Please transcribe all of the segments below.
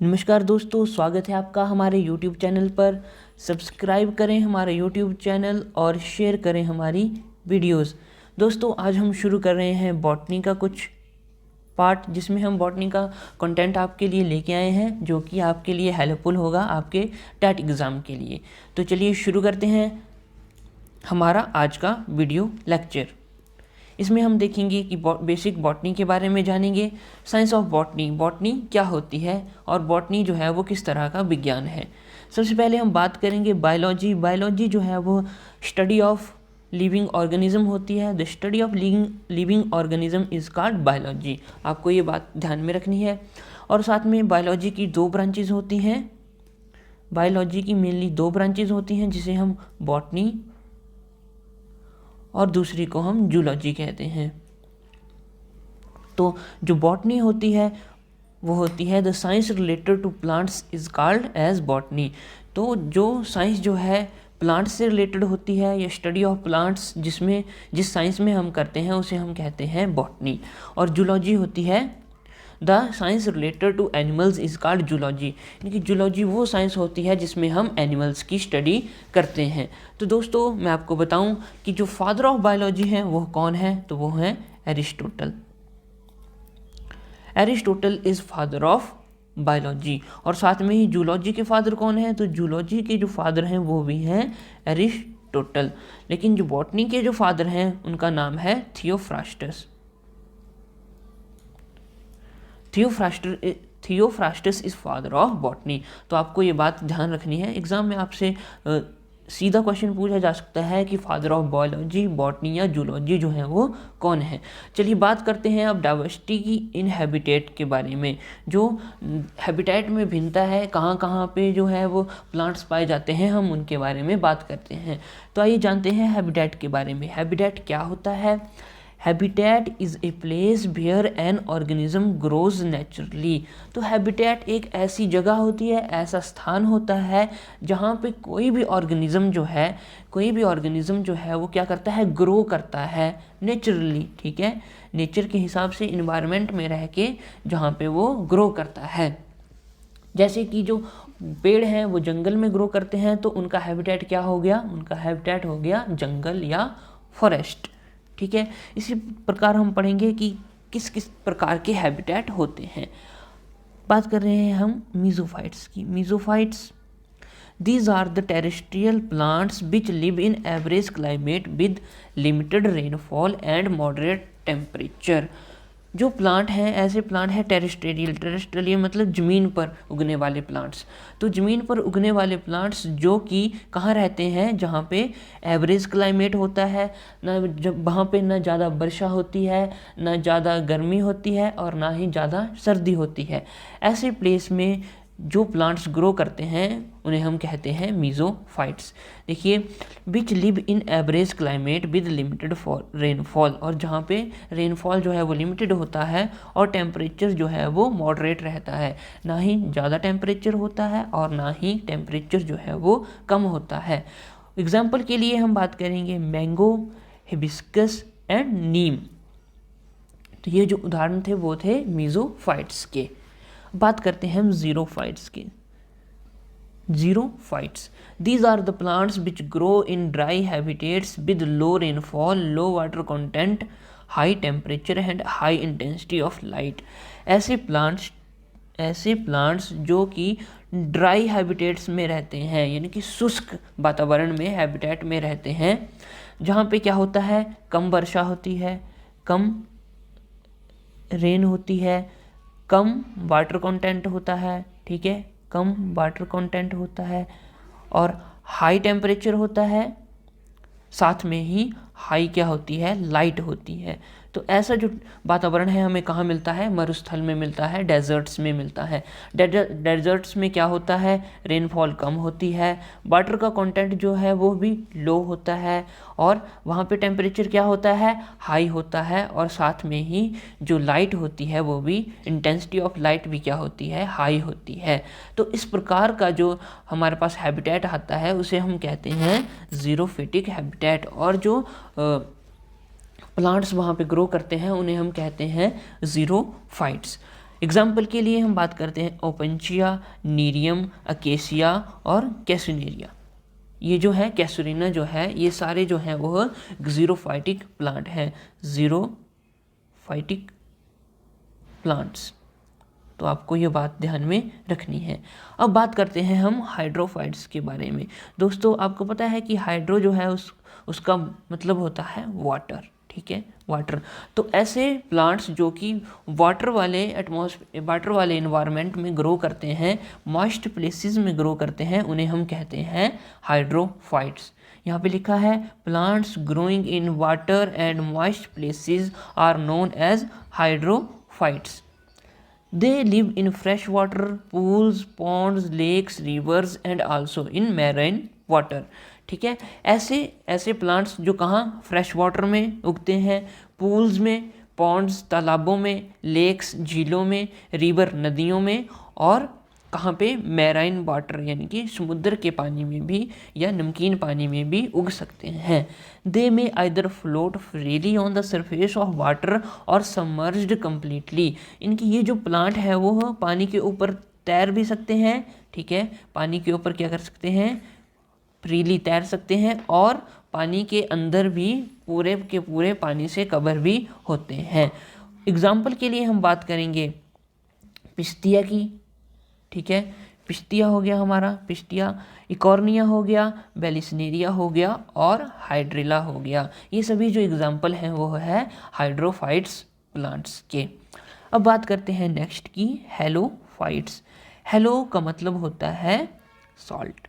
नमस्कार दोस्तों, स्वागत है आपका हमारे YouTube चैनल पर। सब्सक्राइब करें हमारा YouTube चैनल और शेयर करें हमारी वीडियोस। दोस्तों, आज हम शुरू कर रहे हैं बॉटनी का कुछ पार्ट, जिसमें हम बॉटनी का कंटेंट आपके लिए लेके आए हैं, जो कि आपके लिए हेल्पफुल होगा आपके टेट एग्ज़ाम के लिए। तो चलिए शुरू करते हैं हमारा आज का वीडियो लेक्चर। इसमें हम देखेंगे कि बेसिक बॉटनी के बारे में जानेंगे, साइंस ऑफ बॉटनी, बॉटनी क्या होती है और बॉटनी जो है वो किस तरह का विज्ञान है। सबसे पहले हम बात करेंगे बायोलॉजी। बायोलॉजी जो है वो स्टडी ऑफ लिविंग ऑर्गेनिज्म होती है। The study of living organism is called biology. आपको ये बात ध्यान में रखनी है। और साथ में बायोलॉजी की दो ब्रांचेज होती हैं। बायोलॉजी की मेनली दो ब्रांचेज होती हैं, जिसे हम बॉटनी और दूसरी को हम जूलॉजी कहते हैं। तो जो बॉटनी होती है वो होती है the science related to plants is called as botany. तो जो साइंस जो है प्लांट्स से रिलेटेड होती है या स्टडी ऑफ प्लांट्स जिस साइंस में हम करते हैं उसे हम कहते हैं बॉटनी। और जूलॉजी होती है the science related to animals is called zoology. यानी कि जूलॉजी वो साइंस होती है जिसमें हम एनिमल्स की स्टडी करते हैं। तो दोस्तों, मैं आपको बताऊं कि जो फादर ऑफ बायोलॉजी हैं वो कौन है, तो वो हैं Aristotle. Aristotle is father of biology. और साथ में ही जूलॉजी के फादर कौन है, तो जूलॉजी के जो फादर हैं वो भी हैं एरिस्टोटल। लेकिन जो बॉटनी के जो फादर हैं उनका नाम है Theophrastus. Theophrastus is father of botany. तो आपको ये बात ध्यान रखनी है। एग्जाम में आपसे सीधा क्वेश्चन पूछा जा सकता है कि फादर ऑफ बायोलॉजी, बॉटनी या जूलॉजी जो है वो कौन है। चलिए बात करते हैं अब डाइवर्सिटी की इन हैबिटेट के बारे में। जो हैबिटेट में भिन्नता है, कहाँ कहाँ पे जो है वो प्लांट्स पाए जाते हैं, हम उनके बारे में बात करते हैं। तो आइए जानते हैं हैबिटेट के बारे में। हैबिटेट क्या होता है? Habitat is a place where an organism grows naturally. तो हैबिटेट एक ऐसी जगह होती है, ऐसा स्थान होता है जहाँ पे कोई भी ऑर्गेनिज्म जो है वो क्या करता है, ग्रो करता है नेचुरली। ठीक है, नेचर के हिसाब से इन्वायरमेंट में रह के जहाँ पे वो ग्रो करता है। जैसे कि जो पेड़ हैं वो जंगल में ग्रो करते हैं, तो उनका हैबिटेट क्या हो गया? उनका हैबिटेट हो गया जंगल या फॉरेस्ट। ठीक है, इसी प्रकार हम पढ़ेंगे कि किस किस प्रकार के हैबिटेट होते हैं। बात कर रहे हैं हम मीजोफाइट्स की। Mesophytes, these are the terrestrial plants which live in average climate with limited rainfall and moderate temperature। जो प्लांट हैं, ऐसे प्लांट हैं टेरेस्ट्रियल मतलब ज़मीन पर उगने वाले प्लांट्स। तो ज़मीन पर उगने वाले प्लांट्स जो कि कहाँ रहते हैं, जहाँ पे एवरेज क्लाइमेट होता है, ना जब वहाँ पे ना ज़्यादा वर्षा होती है, ना ज़्यादा गर्मी होती है और ना ही ज़्यादा सर्दी होती है। ऐसे प्लेस में जो प्लांट्स ग्रो करते हैं उन्हें हम कहते हैं मीजोफाइट्स। देखिए, which live in average climate with limited rainfall. और जहाँ पे रेनफॉल जो है वो लिमिटेड होता है और टेम्परेचर जो है वो मॉडरेट रहता है, ना ही ज़्यादा टेम्परेचर होता है और ना ही टेम्परेचर जो है वो कम होता है। एग्जाम्पल के लिए हम बात करेंगे मैंगो, हिबिस्कस एंड नीम। तो ये जो उदाहरण थे वो थे मीजोफाइट्स के। बात करते हैं हम जीरोफाइट्स की। Xerophytes, these are the plants which grow in dry habitats with low rainfall, low water content, high temperature and high intensity of light। ऐसे प्लांट्स जो कि ड्राई हैबिटेट्स में रहते हैं, यानी कि शुष्क वातावरण में हैबिटेट में रहते हैं, जहाँ पे क्या होता है, कम वर्षा होती है, कम रेन होती है, कम वाटर कंटेंट होता है। ठीक है, कम वाटर कंटेंट होता है और हाई टेम्परेचर होता है। साथ में ही हाई क्या होती है, लाइट होती है। तो ऐसा जो वातावरण है हमें कहाँ मिलता है, मरुस्थल में मिलता है, डेजर्ट्स में मिलता है। डेजर्ट्स में क्या होता है, रेनफॉल कम होती है, वाटर का कंटेंट जो है वो भी लो होता है और वहाँ पे टेम्परेचर क्या होता है, हाई होता है। और साथ में ही जो लाइट होती है वो भी, इंटेंसिटी ऑफ लाइट भी क्या होती है, हाई होती है। तो इस प्रकार का जो हमारे पास हैबिटेट आता है उसे हम कहते हैं जीरोफिटिक हैबिटेट। और जो प्लांट्स वहाँ पे ग्रो करते हैं उन्हें हम कहते हैं जीरोफाइट्स। एग्जाम्पल के लिए हम बात करते हैं ओपेंचिया, नीरियम, अकेसिया और कैसुनेरिया। ये जो है कैसुरिना जो है, ये सारे जो हैं वो ज़ीरोफाइटिक प्लांट हैं, ज़ीरोफाइटिक प्लांट्स। तो आपको ये बात ध्यान में रखनी है। अब बात करते हैं हम हाइड्रोफाइट्स के बारे में। दोस्तों आपको पता है कि हाइड्रो जो है उसका मतलब होता है वाटर, ठीक है, वाटर। तो ऐसे प्लांट्स जो कि वाटर वाले इन्वायरमेंट में ग्रो करते हैं, मॉइस्ट प्लेसेस में ग्रो करते हैं, उन्हें हम कहते हैं हाइड्रोफाइट्स। यहाँ पे लिखा है plants growing in water and moist places are known as hydrophytes. They live in freshwater pools, ponds, lakes, rivers and also in marine water। ठीक है, ऐसे प्लांट्स जो कहाँ फ्रेश वाटर में उगते हैं, पूल्स में, पॉन्ड्स तालाबों में, लेक्स झीलों में, रिवर नदियों में, और कहाँ पे मैराइन वाटर यानी कि समुद्र के पानी में भी या नमकीन पानी में भी उग सकते हैं। दे में either float freely on the surface of water और सबमर्ज्ड कम्प्लीटली। इनकी ये जो प्लांट है वो पानी के ऊपर तैर भी सकते हैं, ठीक है, पानी के ऊपर क्या कर सकते हैं, फ्रीली तैर सकते हैं, और पानी के अंदर भी पूरे के पूरे पानी से कवर भी होते हैं। एग्जाम्पल के लिए हम बात करेंगे पिस्तिया की, ठीक है, पिस्तिया हो गया हमारा, पिस्तिया, इकॉर्निया हो गया, बेलिसनेरिया हो गया और हाइड्रिला हो गया। ये सभी जो एग्जाम्पल हैं वो है हाइड्रोफाइट्स प्लांट्स के। अब बात करते हैं नेक्स्ट की हेलोफाइट्स। हेलो का मतलब होता है सॉल्ट,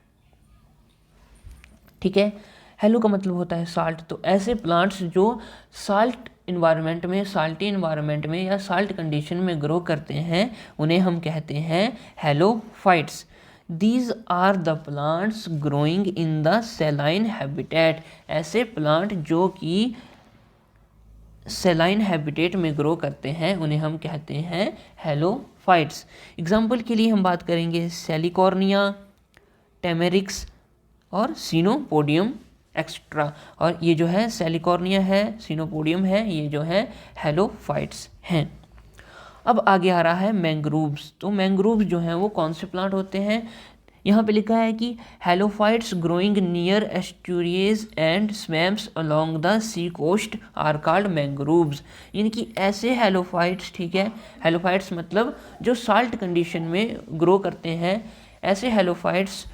ठीक है, हेलो का मतलब होता है साल्ट। तो ऐसे प्लांट्स जो साल्ट इन्वायरमेंट में, साल्टी इन्वायरमेंट में या साल्ट कंडीशन में ग्रो करते हैं, उन्हें हम कहते हैं halophytes. These are the plants growing in the saline habitat. ऐसे प्लांट जो कि सेलाइन हैबिटेट में ग्रो करते हैं उन्हें हम कहते हैं हेलोफाइट्स। एग्जाम्पल के लिए हम बात करेंगे सेलिकॉर्निया, टेमेरिक्स और सिनोपोडियम एक्स्ट्रा। और ये जो है सेलिकॉर्निया है, सिनोपोडियम है, ये जो है हेलोफाइट्स हैं। अब आगे आ रहा है मैंग्रोव्स। तो मैंग्रोव्स जो हैं वो कौन से प्लांट होते हैं, यहाँ पे लिखा है कि halophytes growing near estuaries and swamps along the sea coast are called mangroves. यानी कि ऐसे हेलोफाइट्स, ठीक है, हेलोफाइट्स मतलब जो साल्ट कंडीशन में ग्रो करते हैं, ऐसे हेलोफाइट्स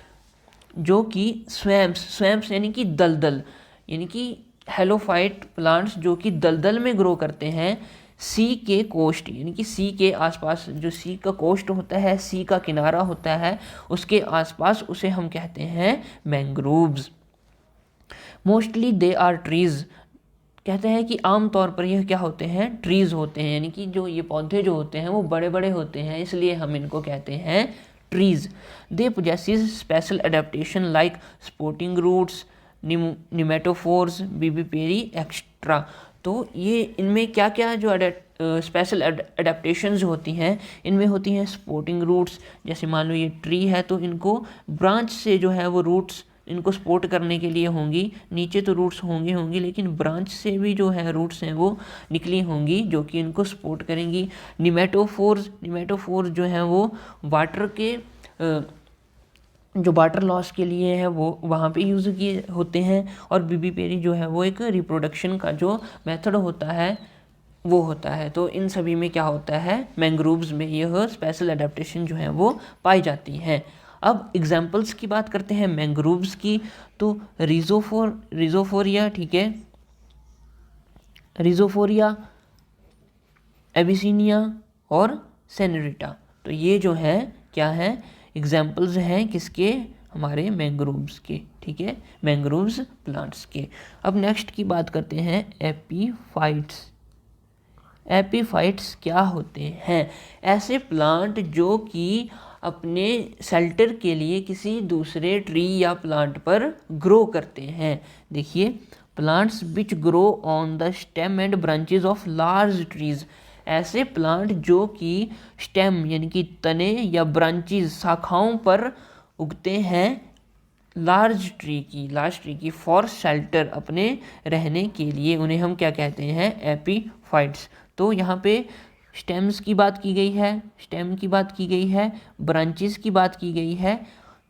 जो कि स्वैम्प्स यानी कि दलदल, यानी कि हेलोफाइट प्लांट्स जो कि दलदल में ग्रो करते हैं, सी के कोस्ट यानी कि सी के आसपास, जो सी का कोस्ट होता है, सी का किनारा होता है, उसके आसपास, उसे हम कहते हैं mangroves. Mostly they are trees. कहते हैं कि आमतौर पर यह क्या होते हैं, ट्रीज होते हैं, यानी कि जो ये पौधे जो होते हैं वो बड़े बड़े होते हैं, इसलिए हम इनको कहते हैं trees. They possess special adaptation like sporting roots, pneumatophores, vivipary extra. तो ये इनमें क्या क्या जो स्पेशल एडेप्टेशंस होती हैं, इनमें होती हैं स्पोर्टिंग रूट्स। जैसे मान लो ये ट्री है तो इनको ब्रांच से जो है वो रूट्स इनको सपोर्ट करने के लिए होंगी, नीचे तो रूट्स होंगी लेकिन ब्रांच से भी जो है रूट्स हैं वो निकली होंगी जो कि इनको सपोर्ट करेंगी। निमेटोफोर्स जो हैं वो वाटर के जो वाटर लॉस के लिए है वो वहाँ पे यूज़ किए होते हैं। और बीबीपेरी जो है वो एक रिप्रोडक्शन का जो मेथड होता है वो होता है। तो इन सभी में क्या होता है, मैंग्रोव्स में यह स्पेशल एडेप्टेशन जो है वो पाई जाती हैं। अब एग्जाम्पल्स की बात करते हैं मैंग्रोव्स की। तो रिजोफोरिया, ठीक है, रिजोफोरिया, एबिसिनिया और सेनेरिटा। तो ये जो है क्या है, एग्जाम्पल्स हैं किसके, हमारे मैंग्रोव्स के, ठीक है, मैंग्रोव्स प्लांट्स के। अब नेक्स्ट की बात करते हैं एपीफाइट्स। एपीफाइट्स क्या होते हैं, ऐसे प्लांट जो कि अपने शेल्टर के लिए किसी दूसरे ट्री या प्लांट पर ग्रो करते हैं। देखिए, plants which grow on the stem and branches of large trees. ऐसे प्लांट जो कि स्टेम यानी कि तने या ब्रांचेस शाखाओं पर उगते हैं लार्ज ट्री की फॉर शेल्टर, अपने रहने के लिए, उन्हें हम क्या कहते हैं, एपीफाइट्स। तो यहाँ पे स्टेम्स की बात की गई है, स्टेम की बात की गई है, ब्रांचेस की बात की गई है,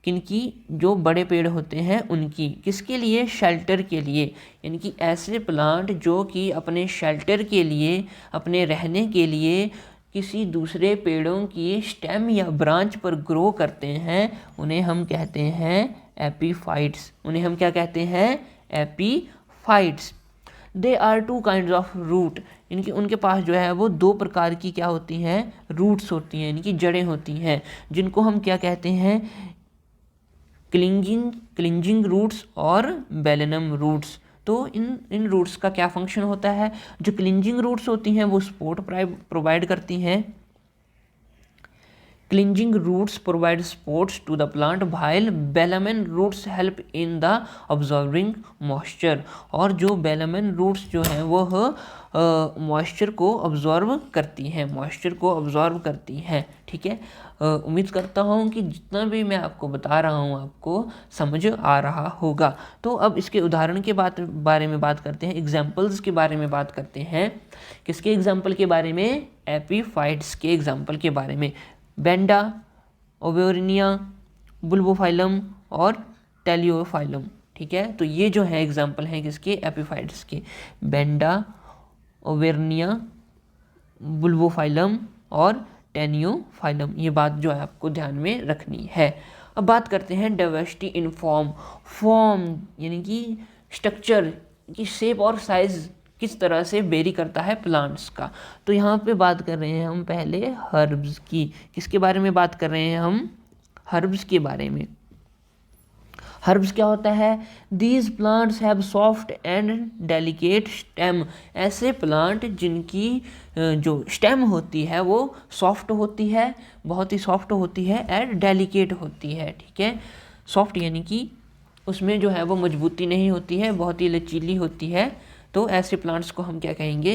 किनकी, जो बड़े पेड़ होते हैं उनकी, किसके लिए, शेल्टर के लिए, यानी कि ऐसे प्लांट जो कि अपने शेल्टर के लिए, अपने रहने के लिए किसी दूसरे पेड़ों की स्टेम या ब्रांच पर ग्रो करते हैं, उन्हें हम कहते हैं एपीफाइट्स। उन्हें हम क्या कहते हैं, epiphytes. They are two kind of root, इनकी उनके पास जो है वो दो प्रकार की क्या होती हैं, रूट्स होती हैं, इनकी जड़ें होती हैं, जिनको हम क्या कहते हैं, क्लिंजिंग रूट्स और बेलेनम रूट्स। तो इन रूट्स का क्या फंक्शन होता है, जो क्लिंजिंग रूट्स होती हैं वो सपोर्ट प्रोवाइड करती हैं, clinging roots provide supports to the plant while velamen roots help in the absorbing moisture। और जो velamen roots जो हैं वो मॉइस्चर को ऑब्जॉर्व करती हैं, मॉइस्चर को ऑब्जॉर्व करती हैं। ठीक है, उम्मीद करता हूँ कि जितना भी मैं आपको बता रहा हूँ आपको समझ आ रहा होगा। तो अब इसके उदाहरण के बारे में बात करते हैं, एग्जाम्पल्स के बारे में बात करते हैं। किसके एग्जाम्पल के बारे में, एपीफाइट्स के एग्जाम्पल के बारे में। बेंडा, ओवेरिनिया, बुल्बोफाइलम और टेलियोफाइलम। ठीक है, तो ये जो है एग्जाम्पल हैं किसके, एपीफाइट्स के। बेंडा, ओवेरिनिया, बुल्बोफाइलम और टेनियोफाइलम, ये बात जो है आपको ध्यान में रखनी है। अब बात करते हैं डाइवर्सिटी इन फॉर्म। फॉर्म यानी कि स्ट्रक्चर की शेप और साइज किस तरह से वेरी करता है प्लांट्स का। तो यहाँ पे बात कर रहे हैं हम पहले हर्ब्स की। किसके बारे में बात कर रहे हैं हम, हर्ब्स के बारे में। हर्ब्स क्या होता है, these plants have soft and delicate stem. ऐसे प्लांट जिनकी जो स्टेम होती है वो सॉफ्ट होती है, बहुत ही सॉफ्ट होती है, एंड डेलिकेट होती है। ठीक है, सॉफ्ट यानी कि उसमें जो है वो मजबूती नहीं होती है, बहुत ही लचीली होती है। तो ऐसे प्लांट्स को हम क्या कहेंगे,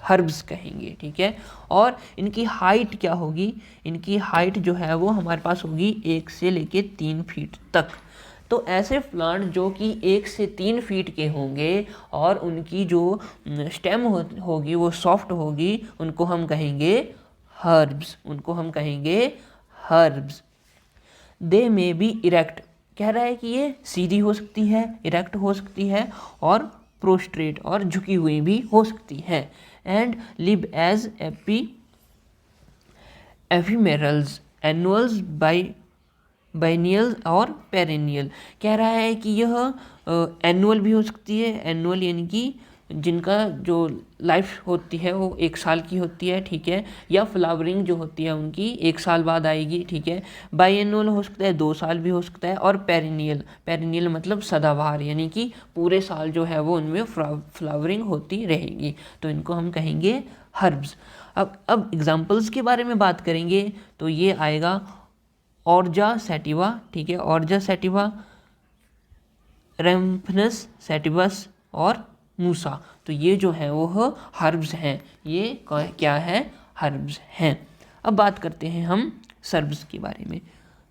हर्ब्स कहेंगे। ठीक है, और इनकी हाइट क्या होगी, इनकी हाइट जो है वो हमारे पास होगी 1 से लेके 3 फीट तक। तो ऐसे प्लांट जो कि 1 से 3 फीट के होंगे और उनकी जो स्टेम होगी वो सॉफ्ट होगी, उनको हम कहेंगे हर्ब्स, उनको हम कहेंगे हर्ब्स। दे मे बी इरेक्ट, कह रहा है कि ये सीधी हो सकती है, इरेक्ट हो सकती है, और प्रोस्ट्रेट और झुकी हुई भी हो सकती है। And live as ephemerals, annuals, biennial और पेरेनियल। कह रहा है कि यह एनुअल भी हो सकती है, एनुअल यानी कि जिनका जो लाइफ होती है वो 1 साल की होती है। ठीक है, या फ्लावरिंग जो होती है उनकी 1 साल बाद आएगी। ठीक है, बाइएनुअल हो सकता है, 2 साल भी हो सकता है, और पेरिनियल मतलब सदाबहार, यानी कि पूरे साल जो है वो उनमें फ्लावरिंग होती रहेगी। तो इनको हम कहेंगे हर्ब्स। अब एग्जाम्पल्स के बारे में बात करेंगे तो ये आएगा ऑर्जा सैटिवा। ठीक है, ऑर्जा सैटिवा, रैम्फनस सैटिवस और मूसा। तो ये जो है वो हर्ब्स हैं, ये क्या है, हर्ब्स हैं। अब बात करते हैं हम सर्ब्स के बारे में।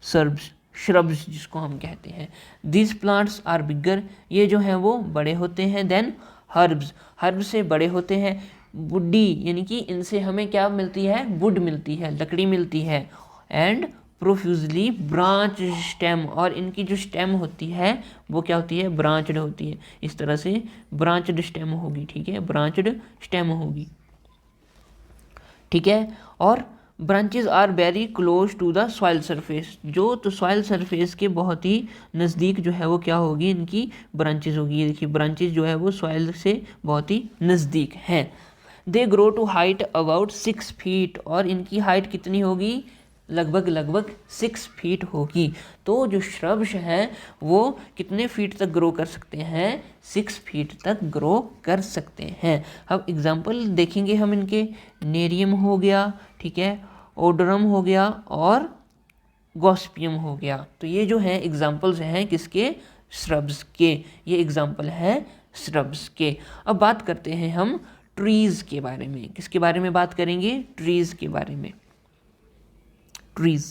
श्रब्स जिसको हम कहते हैं, दिस प्लांट्स आर बिगर, ये जो हैं वो बड़े होते हैं, देन हर्ब्स से बड़े होते हैं। वुडी यानी कि इनसे हमें क्या मिलती है, वुड मिलती है, लकड़ी मिलती है। एंड प्रोफ्यूजली ब्रांच स्टेम, और इनकी जो स्टेम होती है वो क्या होती है, ब्रांचड होती है। इस तरह से ब्रांचड स्टेम होगी। ठीक है, ब्रांचड स्टेम होगी। ठीक है, और branches are very close to the soil surface, जो तो सॉइल सरफेस के बहुत ही नज़दीक जो है वो क्या होगी, इनकी ब्रांचेस होगी। ये देखिए ब्रांचेस जो है वो सॉइल से बहुत ही नज़दीक हैं। They grow to height about 6 feet, और इनकी हाइट कितनी होगी, लगभग 6 फीट होगी। तो जो श्रब्स हैं वो कितने फीट तक ग्रो कर सकते हैं, 6 फीट तक ग्रो कर सकते हैं। अब एग्जांपल देखेंगे हम इनके, नेरियम हो गया, ठीक है, ओडोरम हो गया और गॉसिपियम हो गया। तो ये जो हैं एग्जांपल्स हैं किसके, श्रब्स के, ये एग्जांपल हैं श्रब्स के। अब बात करते हैं हम ट्रीज़ के बारे में। किसके बारे में बात करेंगे, ट्रीज़ के बारे में। Trees,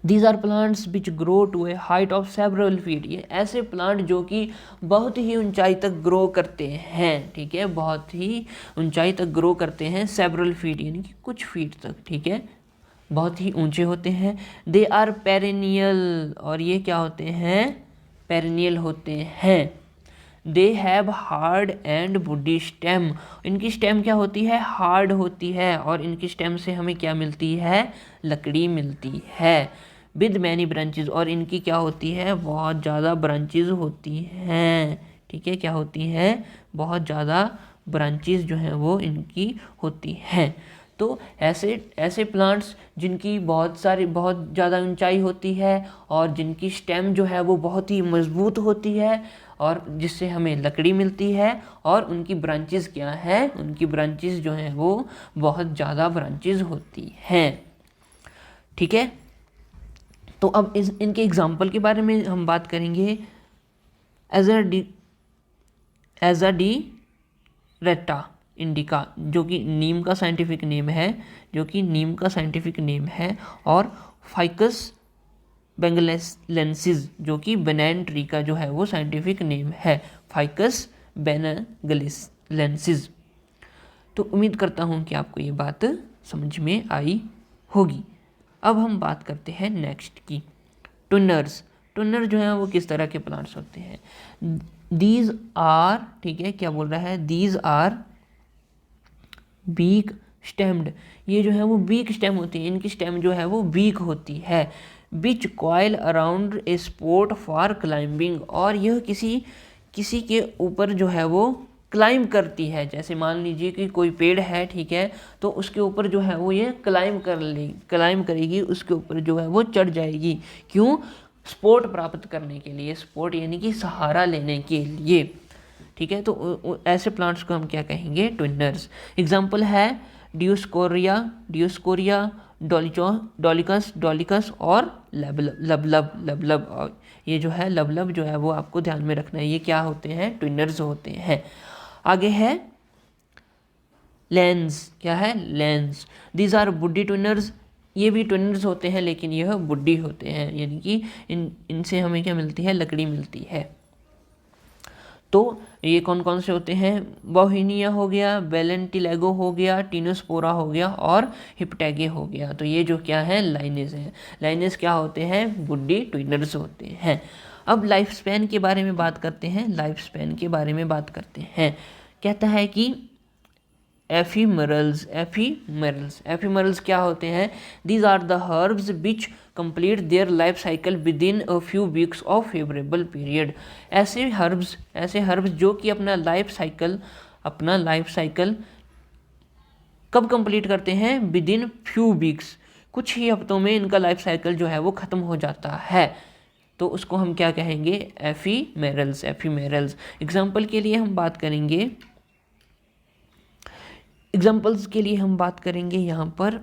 these are plants which grow to a height of several feet. ये ऐसे प्लांट जो कि बहुत ही ऊंचाई तक ग्रो करते हैं, ठीक है, बहुत ही ऊंचाई तक ग्रो करते हैं, सेवरल फीट यानी कि कुछ फीट तक, ठीक है, बहुत ही ऊंचे होते हैं। दे आर पेरेनियल, और ये क्या होते हैं, पेरेनियल होते हैं। They have hard and woody stem, इनकी स्टेम क्या होती है, हार्ड होती है, और इनकी स्टेम से हमें क्या मिलती है, लकड़ी मिलती है। विद मैनी ब्रांचेस, और इनकी क्या होती है, बहुत ज़्यादा ब्रांचेस होती हैं, ठीक है, क्या होती हैं, बहुत ज़्यादा ब्रांचेस जो हैं वो इनकी होती हैं। तो ऐसे प्लांट्स जिनकी बहुत ज़्यादा ऊंचाई होती है और जिनकी स्टेम जो है वो बहुत ही मजबूत होती है और जिससे हमें लकड़ी मिलती है, और उनकी ब्रांचेस क्या हैं, उनकी ब्रांचेस जो हैं वो बहुत ज़्यादा ब्रांचेस होती हैं, ठीक है। तो अब इनके एग्जाम्पल के बारे में हम बात करेंगे। एज अ डी रेटा इंडिका, जो कि नीम का साइंटिफिक नेम है, और फाइकस बेंगलेंसिस, जो कि बनैन ट्री का जो है वो साइंटिफिक नेम है, फाइकस बेंगलेंसिस। तो उम्मीद करता हूँ कि आपको ये बात समझ में आई होगी। अब हम बात करते हैं नेक्स्ट की, टुनर्स। टुनर जो है वो किस तरह के प्लांट्स होते हैं। दीज आर, ठीक है, क्या बोल रहा है, दीज आर बीक स्टेम्ड, ये जो है वो बीक स्टेम होती है, इनकी स्टेम जो है वो बीक होती है। Which coil around a support for climbing, और यह किसी के ऊपर जो है वो क्लाइंब करती है। जैसे मान लीजिए कि कोई पेड़ है, ठीक है, तो उसके ऊपर जो है वो ये क्लाइंब करेगी, उसके ऊपर जो है वो चढ़ जाएगी। क्यों, स्पोर्ट प्राप्त करने के लिए, स्पोर्ट यानी कि सहारा लेने के लिए, ठीक है। तो ऐसे प्लांट्स को हम क्या कहेंगे, ट्विनर्स। एग्जाम्पल है डियोस्कोरिया, डोलिकस और लबलब। ये जो है लबलब जो है वो आपको ध्यान में रखना है, ये क्या होते हैं, ट्विनर्स होते हैं। आगे है लेंस, क्या है, लेंस। दीज आर वुडी ट्विनर्स, ये भी ट्विनर्स होते हैं लेकिन यह वुडी होते हैं, यानी कि इनसे हमें क्या मिलती है, लकड़ी मिलती है। तो ये कौन कौन से होते हैं, बोहिनिया हो गया, वेलेंटिलेगो हो गया, टीनोस्पोरा हो गया और हिप्टेगे हो गया। तो ये जो क्या है, लाइनेस है। लाइनेस क्या होते हैं, वुडी ट्विनर्स होते हैं। अब लाइफ स्पैन के बारे में बात करते हैं। कहता है कि एफीमरल्स क्या होते हैं, these are the herbs which complete their life cycle within a few weeks of favourable period. ऐसे हर्ब्स जो कि अपना लाइफ साइकिल कब कंप्लीट करते हैं, विद इन फ्यू वीक्स, कुछ ही हफ्तों में इनका लाइफ साइकिल जो है वो ख़त्म हो जाता है। तो उसको हम क्या कहेंगे, एफीमेरल्स। एग्जाम्पल्स के लिए हम बात करेंगे यहाँ पर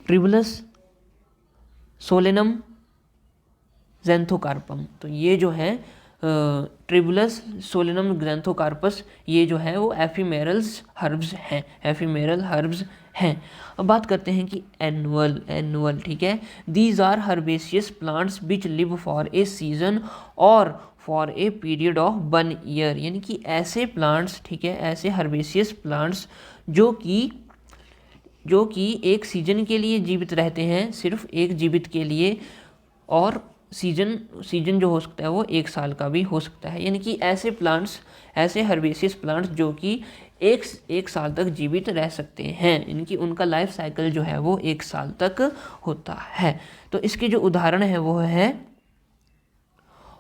ट्रिबुलस सोलेनम ज़ैंथोकार्पम। तो ये जो है ट्रिबुलस सोलेनम ज़ैंथोकार्पस, ये जो है वो एफीमेरल हर्ब्स हैं। अब बात करते हैं कि एनुअल, ठीक है। These are herbaceous plants which live for a season और for a period of 1 year, यानी कि ऐसे प्लांट्स, ठीक है, ऐसे हर्बेशियस प्लांट्स जो कि एक सीजन के लिए जीवित रहते हैं, सिर्फ एक जीवित के लिए, और सीजन जो हो सकता है वो 1 साल का भी हो सकता है। यानी कि ऐसे हर्बेशियस प्लांट्स जो कि एक साल तक जीवित रह सकते हैं, उनका लाइफ साइकिल जो है वो 1 साल तक होता है। तो इसके जो उदाहरण है वो है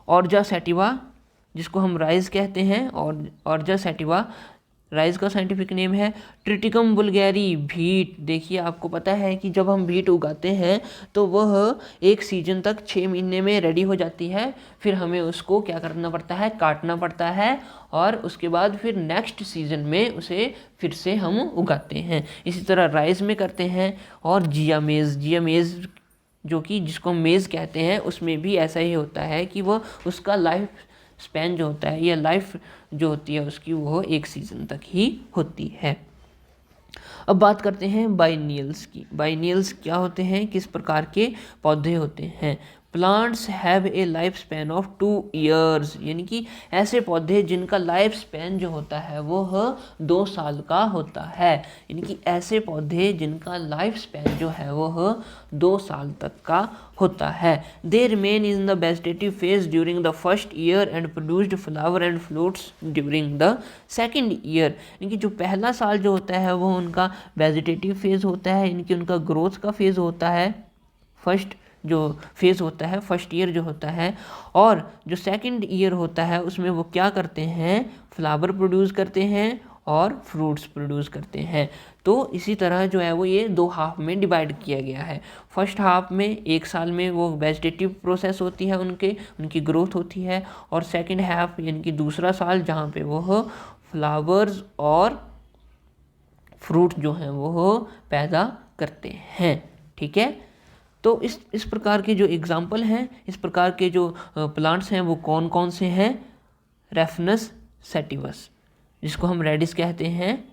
ऑर्जा सैटिवा, जिसको हम राइज कहते हैं, और ऑर्जा सैटिवा राइज का साइंटिफिक नेम है। ट्रिटिकम वुल्गैरी, भीट। देखिए, आपको पता है कि जब हम भीट उगाते हैं तो वह एक सीजन तक 6 महीने में रेडी हो जाती है, फिर हमें उसको क्या करना पड़ता है, काटना पड़ता है, और उसके बाद फिर नेक्स्ट सीजन में उसे फिर से हम उगाते हैं। इसी तरह राइस में करते हैं। और जिया मेज़ जिसको मेज़ कहते हैं, उसमें भी ऐसा ही होता है कि वो उसका लाइफ स्पैन जो होता है, या लाइफ जो होती है उसकी, वो 1 सीज़न तक ही होती है। अब बात करते हैं बाइनियल्स की। बाइनियल्स क्या होते हैं, किस प्रकार के पौधे होते हैं। Plants have a life span of 2 years, यानी कि ऐसे पौधे जिनका लाइफ स्पैन जो होता है वह 2 साल का होता है, यानी कि ऐसे पौधे जिनका लाइफ स्पैन जो है वह 2 साल तक का होता है। They remain in the vegetative phase during the first year and produced flower and fruits during the second year, यानी कि जो पहला साल जो होता है वो उनका वेजिटेटिव फेज होता है, यानी कि उनका ग्रोथ का फेज होता है, फर्स्ट जो फेज़ होता है, फर्स्ट ईयर जो होता है, और जो सेकंड ईयर होता है उसमें वो क्या करते हैं, फ्लावर प्रोड्यूस करते हैं और फ्रूट्स प्रोड्यूस करते हैं। तो इसी तरह जो है वो ये 2 हाफ में डिवाइड किया गया है। फर्स्ट हाफ में 1 साल में वो वेजिटेटिव प्रोसेस होती है, उनकी ग्रोथ होती है, और सेकंड हाफ यानी कि दूसरा साल जहाँ पे वो फ्लावर्स और फ्रूट जो हैं वो पैदा करते हैं। ठीक है, तो इस प्रकार के जो एग्जाम्पल हैं, इस प्रकार के जो प्लांट्स हैं वो कौन कौन से हैं। रेफनस सेटिवस जिसको हम रेडिस कहते हैं,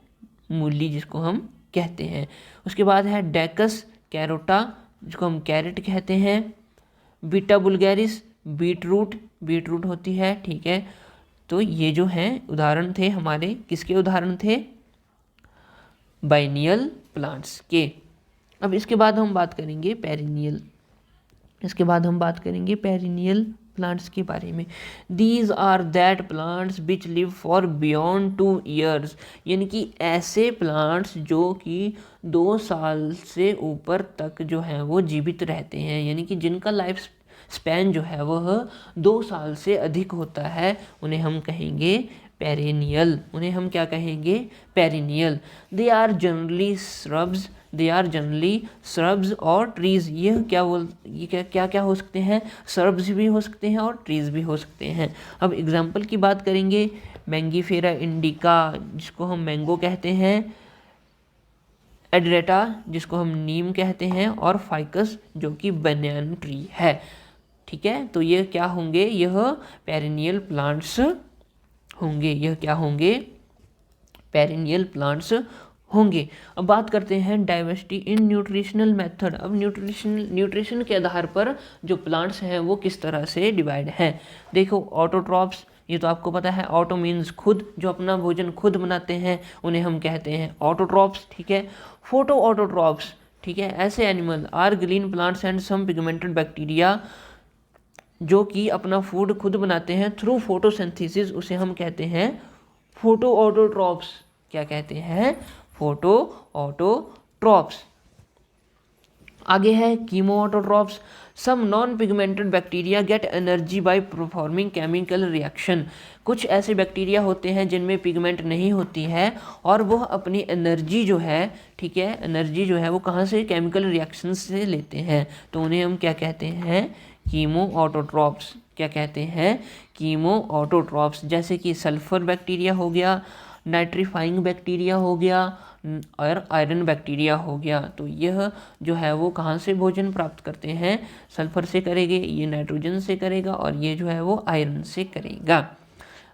मूली जिसको हम कहते हैं। उसके बाद है डेकस कैरोटा जिसको हम कैरेट कहते हैं। बीटा बुल्गैरिस बीटरूट होती है। ठीक है, तो ये जो हैं उदाहरण थे हमारे, किसके उदाहरण थे, बाइनियल प्लांट्स के। अब इसके बाद हम बात करेंगे पेरिनियल, प्लांट्स के बारे में। These are that plants which live for beyond 2 years, यानी कि ऐसे प्लांट्स जो कि 2 साल से ऊपर तक जो है वो जीवित रहते हैं, यानी कि जिनका लाइफ स्पैन जो है वह 2 साल से अधिक होता है, उन्हें हम कहेंगे पेरिनियल। उन्हें हम क्या कहेंगे, perennial. They are generally shrubs और ट्रीज। ये क्या हो सकते हैं, श्रब्स भी हो सकते हैं और ट्रीज भी हो सकते हैं। अब एग्जाम्पल की बात करेंगे, मैंगीफेरा इंडिका जिसको हम मैंगो कहते हैं, एड्रेटा जिसको हम नीम कहते हैं, और फाइकस जो कि बनैन ट्री है। ठीक है, तो ये क्या होंगे, यह पेरिनियल प्लांट्स होंगे। यह क्या होंगे, पेरिनियल प्लांट्स होंगे। अब बात करते हैं डाइवर्सिटी इन न्यूट्रिशनल मेथड। अब न्यूट्रिशन के आधार पर जो प्लांट्स हैं वो किस तरह से डिवाइड हैं। देखो, ऑटोट्रॉप्स, ये तो आपको पता है, ऑटो मीन्स खुद, जो अपना भोजन खुद बनाते हैं उन्हें हम कहते हैं ऑटोट्रॉप्स। ठीक है, फोटो ऑटोट्रॉप्स, ठीक है, ऐसे animal are green plants and some pigmented bacteria जो कि अपना फूड खुद बनाते हैं थ्रू फोटोसिंथेसिस, उसे हम कहते हैं फोटो ऑटोट्रॉप्स। क्या कहते हैं, फोटो ऑटोट्रॉप्स। आगे है chemo autotrophs. Some non pigmented bacteria get energy by performing chemical reaction. कुछ ऐसे बैक्टीरिया होते हैं जिनमें पिगमेंट नहीं होती है और वह अपनी एनर्जी जो है, ठीक है, एनर्जी जो है वो कहाँ से, केमिकल रिएक्शन से लेते हैं, तो उन्हें हम क्या कहते हैं, कीमो ऑटोट्रॉप्स। क्या कहते हैं, कीमो ऑटोट्रॉप्स। जैसे कि सल्फर बैक्टीरिया हो गया, नाइट्रीफाइंग बैक्टीरिया हो गया और आयरन बैक्टीरिया हो गया। तो यह जो है वो कहाँ से भोजन प्राप्त करते हैं, सल्फर से करेंगे, ये नाइट्रोजन से करेगा और ये जो है वो आयरन से करेगा।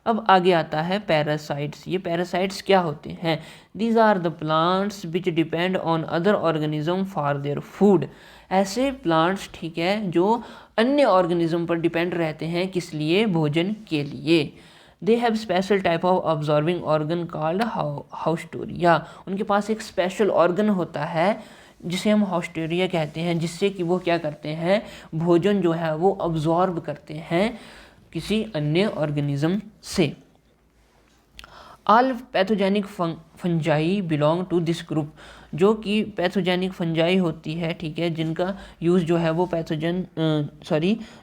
अब आगे आता है पैरासाइट्स। ये पैरासाइट्स क्या होते हैं, these are the plants which depend on other organism for their food. ऐसे प्लांट्स, ठीक है, जो अन्य ऑर्गेनिज्म पर डिपेंड रहते हैं, किस लिए, भोजन के लिए। They have special type of absorbing organ called haustoria. उनके पास एक स्पेशल ऑर्गन होता है जिसे हम हाउस्टोरिया कहते हैं, जिससे कि वो क्या करते हैं, भोजन जो है वो ऑब्जॉर्ब करते हैं किसी अन्य ऑर्गेनिज्म से। All pathogenic fungi belong to this group. जो कि पैथोजेनिक फंजाई होती है, ठीक है, जिनका यूज़ जो है वो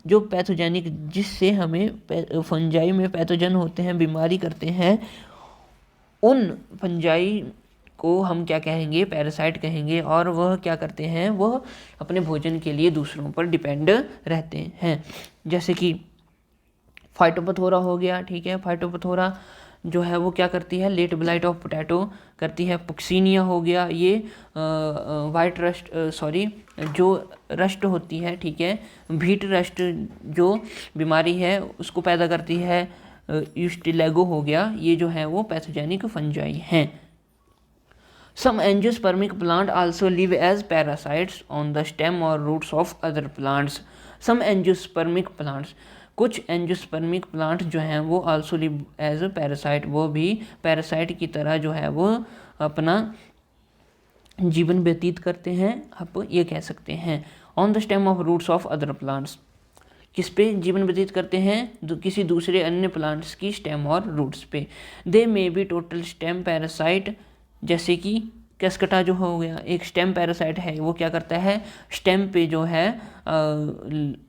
जो पैथोजेनिक, जिससे हमें फंजाई में पैथोजन होते हैं, बीमारी करते हैं, उन फंजाई को हम क्या कहेंगे, पैरासाइट कहेंगे। और वह क्या करते हैं, वह अपने भोजन के लिए दूसरों पर डिपेंड रहते हैं। जैसे कि फाइटोपथोरा हो गया, ठीक है, फाइटोपथोरा जो है वो क्या करती है, लेट ब्लाइट ऑफ पोटैटो करती है। पुक्सीनिया हो गया, ये वाइट रस्ट, जो रस्ट होती है, ठीक है, भीट रस्ट जो बीमारी है उसको पैदा करती है। यूस्टिलेगो हो गया, ये जो है वो पैथोजेनिक फंजाई हैं। Some angiospermic plant also live as parasites on the stem or roots of other plants. Some angiospermic plants, कुछ एंजियोस्पर्मिक प्लांट जो हैं वो also live as a parasite, वो भी पैरासाइट की तरह जो है वो अपना जीवन व्यतीत करते हैं, आप ये कह सकते हैं। On the stem of roots of other plants, किस पे जीवन व्यतीत करते हैं? किसी दूसरे अन्य प्लांट्स की स्टेम और रूट्स पे। They may be total stem parasite, जैसे कि कैस्कटा जो हो गया एक स्टेम पैरासाइट है, वो क्या करता है? स्टेम पे जो है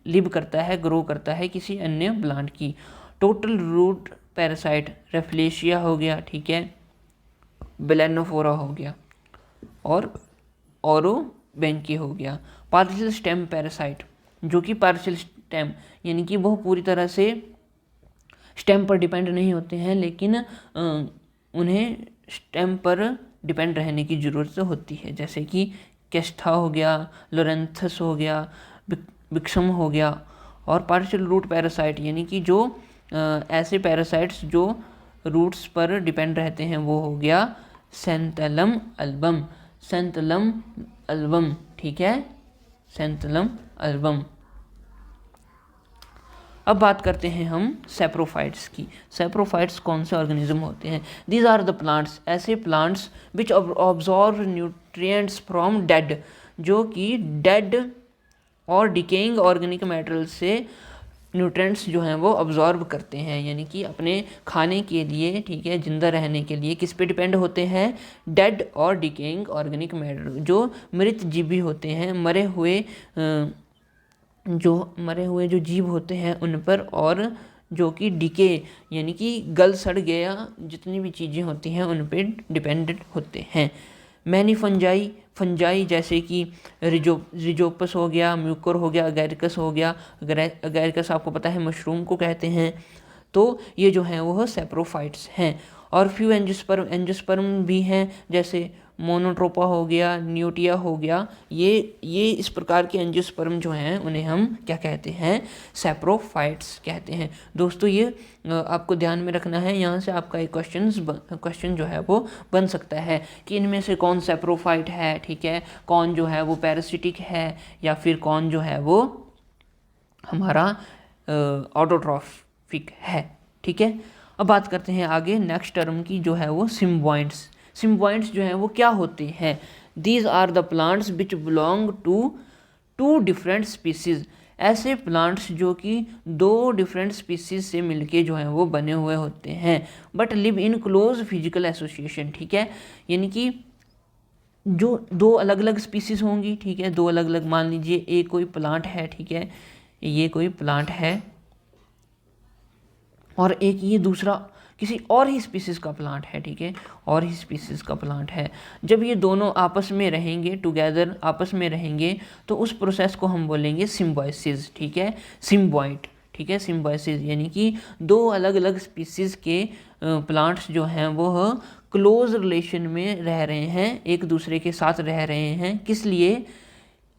लिव करता है, ग्रो करता है किसी अन्य प्लांट की। टोटल रूट पैरासाइट रेफ्लेशिया हो गया, ठीक है, बेलेनोफोरा हो गया और ओरोबैंकी हो गया। पार्शियल स्टेम पैरासाइट, जो कि पार्शियल स्टेम यानी कि वो पूरी तरह से स्टेम पर डिपेंड नहीं होते हैं, लेकिन उन्हें स्टेम पर डिपेंड रहने की ज़रूरत होती है, जैसे कि कैस्था हो गया, लोरेंथस हो गया, बिक्सम हो गया। और पार्शियल रूट पैरासाइट यानी कि जो ऐसे पैरासाइट्स जो रूट्स पर डिपेंड रहते हैं, वो हो गया सेंथेलम अल्बम, सेंथेलम अल्बम, ठीक है, सेंथेलम अल्बम। अब बात करते हैं हम सैप्रोफाइट्स की। सैप्रोफाइट्स कौन से ऑर्गेनिज्म होते हैं? दीज आर द प्लांट्स, ऐसे plants which absorb nutrients from dead, जो कि डेड और डिकेइंग ऑर्गेनिक मैटर से न्यूट्रिएंट्स जो हैं वो ऑब्जॉर्व करते हैं, यानी कि अपने खाने के लिए, ठीक है, जिंदा रहने के लिए किस पे डिपेंड होते हैं? डेड और डिकेइंग ऑर्गेनिक मैटर, जो मृत जीवी होते हैं, मरे हुए जो जीव होते हैं उन पर, और जो कि डिके यानी कि गल सड़ गया जितनी भी चीज़ें होती हैं उन पे डिपेंडेंट होते हैं। मैनी फंजाई जैसे कि रिजोपस हो गया, म्यूकर हो गया, अगैरिकस हो गया। अगैरिकस आपको पता है मशरूम को कहते हैं। तो ये जो हैं वो सैप्रोफाइट्स हैं। और फ्यू एंजियोस्पर्म भी हैं, जैसे मोनोट्रोपा हो गया, न्यूटिया हो गया। ये इस प्रकार के एंजियोस्पर्म जो हैं उन्हें हम क्या कहते हैं? सैप्रोफाइट्स कहते हैं। दोस्तों ये आपको ध्यान में रखना है, यहाँ से आपका एक क्वेश्चन जो है वो बन सकता है कि इनमें से कौन सैप्रोफाइट है, ठीक है, कौन जो है वो पैरासिटिक है, या फिर कौन जो है वो हमारा ऑटोट्रॉफिक है, ठीक है। अब बात करते हैं आगे नेक्स्ट टर्म की, जो है वो सिम्बायोइट्स। सिम्बायोइट्स जो हैं वो क्या होते हैं? These are the plants which belong to two different species, ऐसे प्लांट्स जो कि दो डिफरेंट स्पीसीज से मिलके जो हैं वो बने हुए होते हैं, but live in close physical association, ठीक है, यानी कि जो दो अलग अलग स्पीसीज होंगी, ठीक है, दो अलग अलग, मान लीजिए एक कोई प्लांट है, ठीक है, ये कोई प्लांट है और एक ये दूसरा किसी और ही स्पीसीज़ का प्लांट है, ठीक है, और ही स्पीसीज़ का प्लांट है। जब ये दोनों आपस में रहेंगे, टुगेदर आपस में रहेंगे, तो उस प्रोसेस को हम बोलेंगे सिम्बायोसिस, ठीक है, सिम्बायोट, ठीक है, सिम्बायोसिस यानी कि दो अलग अलग स्पीसीज़ के प्लांट्स जो हैं वो क्लोज रिलेशन में रह रहे हैं, एक दूसरे के साथ रह रहे हैं, किस लिए?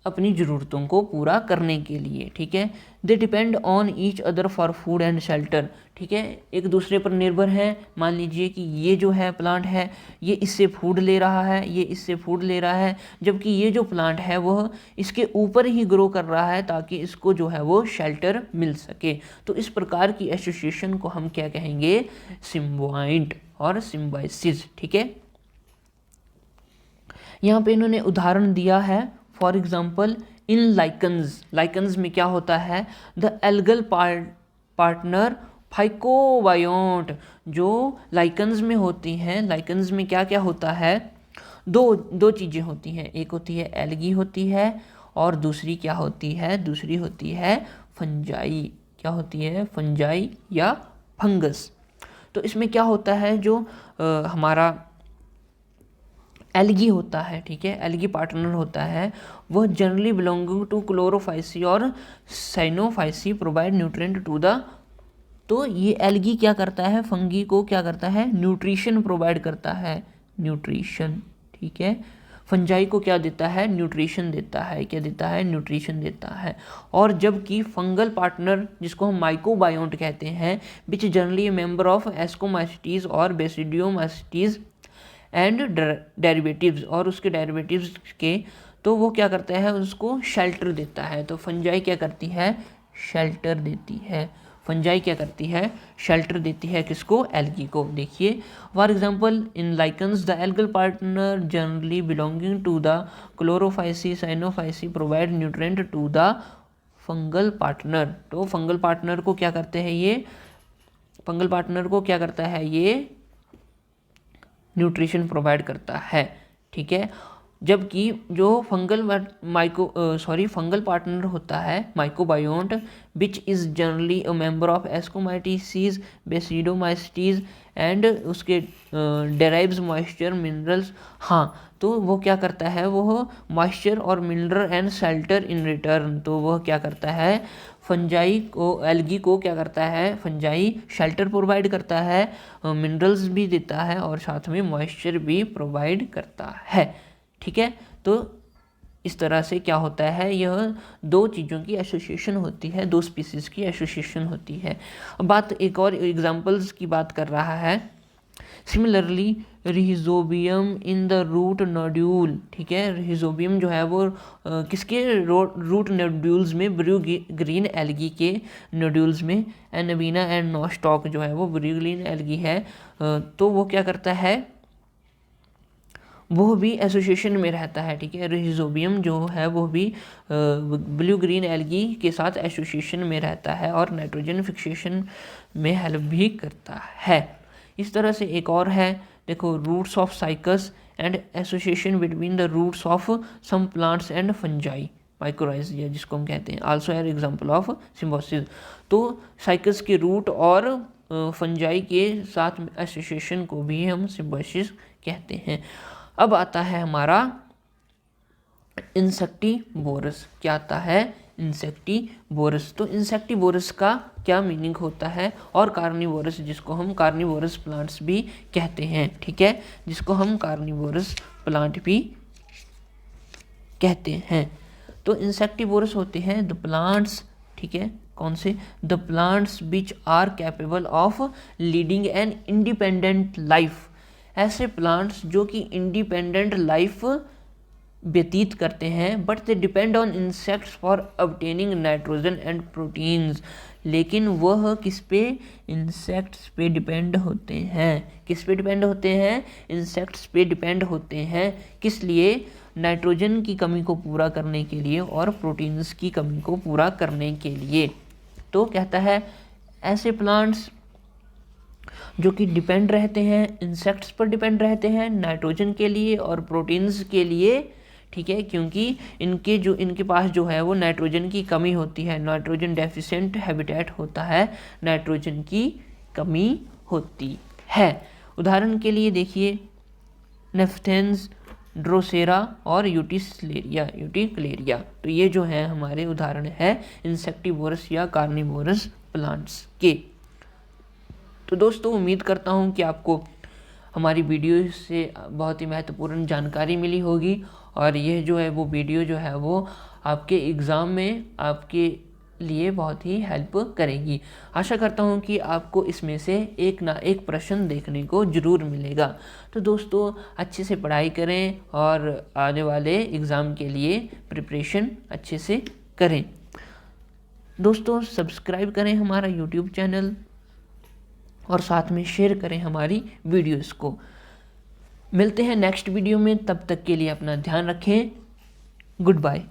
अपनी ज़रूरतों को पूरा करने के लिए, ठीक है। दे depend on each other for food and shelter, ठीक है, एक दूसरे पर निर्भर है। मान लीजिए कि ये जो है प्लांट है, ये इससे फूड ले रहा है, ये इससे फूड ले रहा है, जबकि ये जो प्लांट है वह इसके ऊपर ही ग्रो कर रहा है ताकि इसको जो है वो शेल्टर मिल सके। तो इस प्रकार की एसोसिएशन को हम क्या कहेंगे? सिम्बायोट और सिम्बायोसिस, ठीक है। यहाँ पे इन्होंने उदाहरण दिया है, फॉर एग्जाम्पल इन लाइकन्स में क्या होता है? द एल्गल पार्टनर फाइकोबायोट, जो लाइकन्स में होती हैं, लाइकन्स में क्या क्या होता है? दो चीज़ें होती हैं, एक होती है एल्गी होती है और दूसरी क्या होती है? दूसरी होती है फंजाई। क्या होती है? फंजाई या फंगस। तो इसमें क्या होता है, जो हमारा एल्गी होता है, ठीक है, एल्गी पार्टनर होता है, वह जनरली बिलोंगिंग टू क्लोरोफाइसी और cyanophyceae provide nutrient to the, तो ये एल्गी क्या करता है? फंगी को क्या करता है? न्यूट्रिशन प्रोवाइड करता है, न्यूट्रिशन, ठीक है। फंजाई को क्या देता है? न्यूट्रिशन देता है। क्या देता है? न्यूट्रिशन देता है। और जबकि फंगल पार्टनर, जिसको हम माइकोबायोट कहते हैं, विच जनरली मेंबर ऑफ एस्कोमाइसीटीज और बेसिडियोमाइसीटीज एंड डेरिवेटिव्स और उसके डेरिवेटिव्स के, तो वो क्या करता है, उसको शेल्टर देता है। तो फंजाई क्या करती है, शेल्टर देती है। फंजाई क्या करती है, शेल्टर देती है किसको, एल्गी को। देखिए for example in lichens the algal partner generally belonging to the chlorophyceae cyanophyceae provide nutrient to the fungal partner. तो फंगल पार्टनर को क्या करते हैं ये, फंगल पार्टनर को क्या करता है ये, न्यूट्रिशन प्रोवाइड करता है, ठीक है। जबकि जो फंगल पार्टनर होता है mycobiont which is generally a member of ascomycetes basidiomycetes and उसके डेराइव्स मॉइस्चर मिनरल्स। हाँ, तो वो क्या करता है, वो मॉइस्चर और mineral and shelter in return. तो वह क्या करता है, फंजाई को, एल्गी को क्या करता है, फंजाई शेल्टर प्रोवाइड करता है, मिनरल्स भी देता है और साथ में मॉइस्चर भी प्रोवाइड करता है, ठीक है। तो इस तरह से क्या होता है, यह दो चीज़ों की एसोसिएशन होती है, दो स्पीसीज़ की एसोसिएशन होती है। अब बात एक और एग्जांपल्स की बात कर रहा है। Similarly rhizobium in the root nodule, ठीक है। रिहिजोबियम जो है वो किसके रूट नोड्यूल्स में, ब्रू ग्रीन एल्गी के नोड्यूल्स में। एनबीना एंड नोस्टॉक जो है वो ब्रू ग्रीन एल्गी है। तो वो क्या करता है, वो भी एसोसिएशन में रहता है, ठीक है। रिहिजोबियम जो है वो भी ब्लू ग्रीन एल्गी के साथ एसोसिएशन में रहता है और नाइट्रोजन फिक्सेशन में हेल्प भी करता है। इस तरह से एक और है, देखो roots of cycas and association between the roots of some plants and fungi mycorrhizae जिसको हम कहते हैं, also an example of symbiosis. तो साइकस के रूट और फंजाई के साथ एसोसिएशन को भी हम सिम्बोसिस कहते हैं। अब आता है हमारा इंसेक्टिवोरस। क्या आता है, इंसेक्टिवोरस। तो इंसेक्टिवोरस का क्या मीनिंग होता है, और कार्निवोरस जिसको हम कार्निवोरस प्लांट्स भी कहते हैं, ठीक है, जिसको हम कार्निवोरस प्लांट भी कहते हैं। तो इंसेक्टिवोरस होते हैं द प्लांट्स, ठीक है, कौन से, the plants which are capable of leading an independent life. ऐसे प्लांट्स जो कि इंडिपेंडेंट लाइफ व्यतीत करते हैं, but they depend on insects for obtaining nitrogen and proteins. लेकिन वह किस पे, इंसेक्ट्स पे डिपेंड होते हैं। किस पे डिपेंड होते हैं, इंसेक्ट्स पे डिपेंड होते हैं। किस लिए, नाइट्रोजन की कमी को पूरा करने के लिए और प्रोटीन्स की कमी को पूरा करने के लिए। तो कहता है ऐसे प्लांट्स जो कि डिपेंड रहते हैं, इंसेक्ट्स पर डिपेंड रहते हैं नाइट्रोजन के लिए और प्रोटीन्स के लिए, ठीक है, क्योंकि इनके पास जो है वो नाइट्रोजन की कमी होती है, नाइट्रोजन डेफिशिएंट हैबिटेट होता है, नाइट्रोजन की कमी होती है। उदाहरण के लिए देखिए नेफ्थेंस, ड्रोसेरा और यूटिक्लेरिया। तो ये जो है हमारे उदाहरण है इंसेक्टिवोरस या कार्निवोरस प्लांट्स के। तो दोस्तों उम्मीद करता हूँ कि आपको हमारी वीडियो से बहुत ही महत्वपूर्ण जानकारी मिली होगी और यह जो है वो वीडियो जो है वो आपके एग्ज़ाम में आपके लिए बहुत ही हेल्प करेगी। आशा करता हूँ कि आपको इसमें से एक ना एक प्रश्न देखने को ज़रूर मिलेगा। तो दोस्तों अच्छे से पढ़ाई करें और आने वाले एग्ज़ाम के लिए प्रिपरेशन अच्छे से करें। दोस्तों सब्सक्राइब करें हमारा यूट्यूब चैनल और साथ में शेयर करें हमारी वीडियोस को। मिलते हैं नेक्स्ट वीडियो में, तब तक के लिए अपना ध्यान रखें। Good bye.